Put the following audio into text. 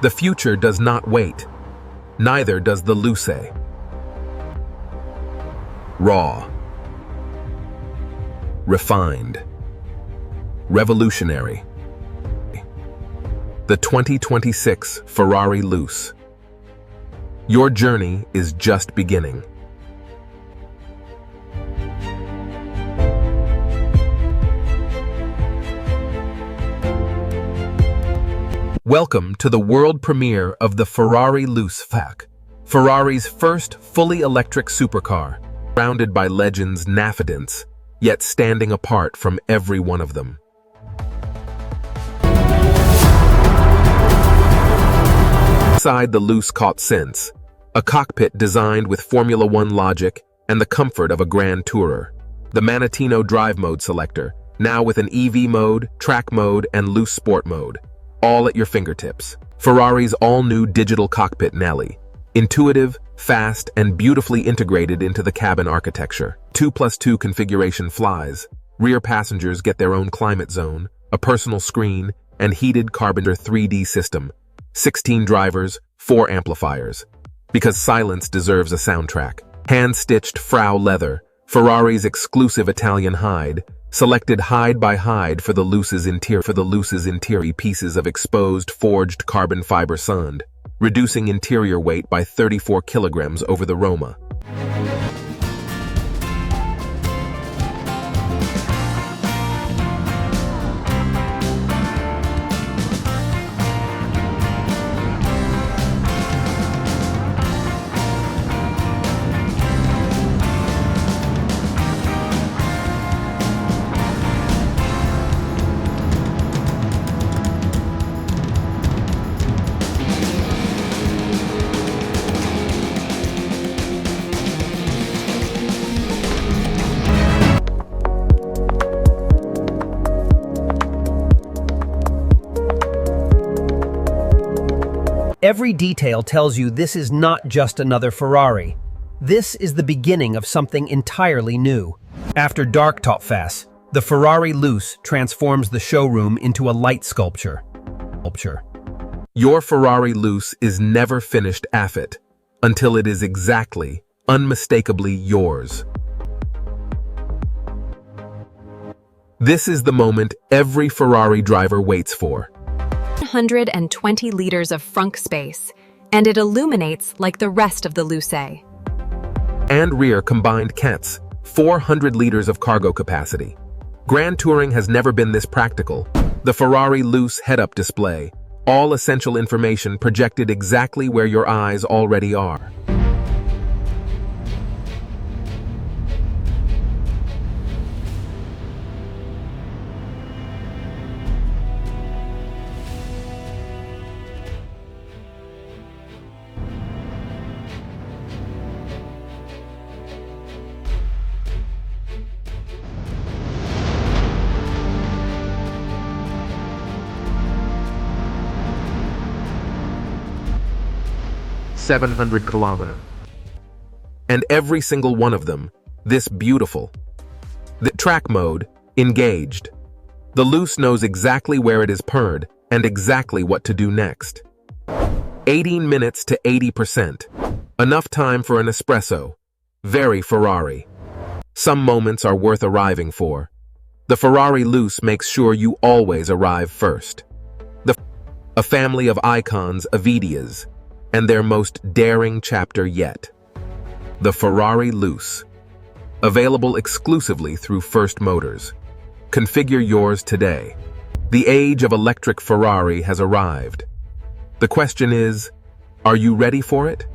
The future does not wait. Neither does the Luce. Raw. Refined. Revolutionary. The 2026 Ferrari Luce. Your journey is just beginning. Welcome to the world premiere of the Ferrari Luce FAC, Ferrari's first fully electric supercar, surrounded by legends naffidence, yet standing apart from every one of them. Inside the Luce caught sense, a cockpit designed with Formula One logic and the comfort of a grand tourer. The Manettino drive mode selector, now with an EV mode, track mode, and Luce Sport mode, all at your fingertips. Ferrari's all-new digital cockpit Nelly, intuitive, fast, and beautifully integrated into the cabin architecture. 2+2 configuration flies. Rear passengers get their own climate zone, a personal screen, and heated Carpenter 3D system. 16 drivers, 4 amplifiers. Because silence deserves a soundtrack. Hand-stitched Frau leather, Ferrari's exclusive Italian hide, selected hide by hide for the Luce's interior pieces of exposed forged carbon fiber sand, reducing interior weight by 34 kilograms over the Roma. Every detail tells you this is not just another Ferrari. This is the beginning of something entirely new. After dark top face, the Ferrari Luce transforms the showroom into a light sculpture. Your Ferrari Luce is never finished affit until it is exactly, unmistakably yours. This is the moment every Ferrari driver waits for. 120 liters of frunk space, and it illuminates like the rest of the Luce. And rear combined cats, 400 liters of cargo capacity. Grand touring has never been this practical. The Ferrari Luce head-up display, all essential information projected exactly where your eyes already are. .700 kilometers. And every single one of them, this beautiful. The track mode, engaged. The Luce knows exactly where it is purred and exactly what to do next. 18 minutes to 80%. Enough time for an espresso. Very Ferrari. Some moments are worth arriving for. The Ferrari Luce makes sure you always arrive first. A family of icons, Avidias, and their most daring chapter yet. The Ferrari Luce. Available exclusively through First Motors. Configure yours today. The age of electric Ferrari has arrived. The question is, are you ready for it?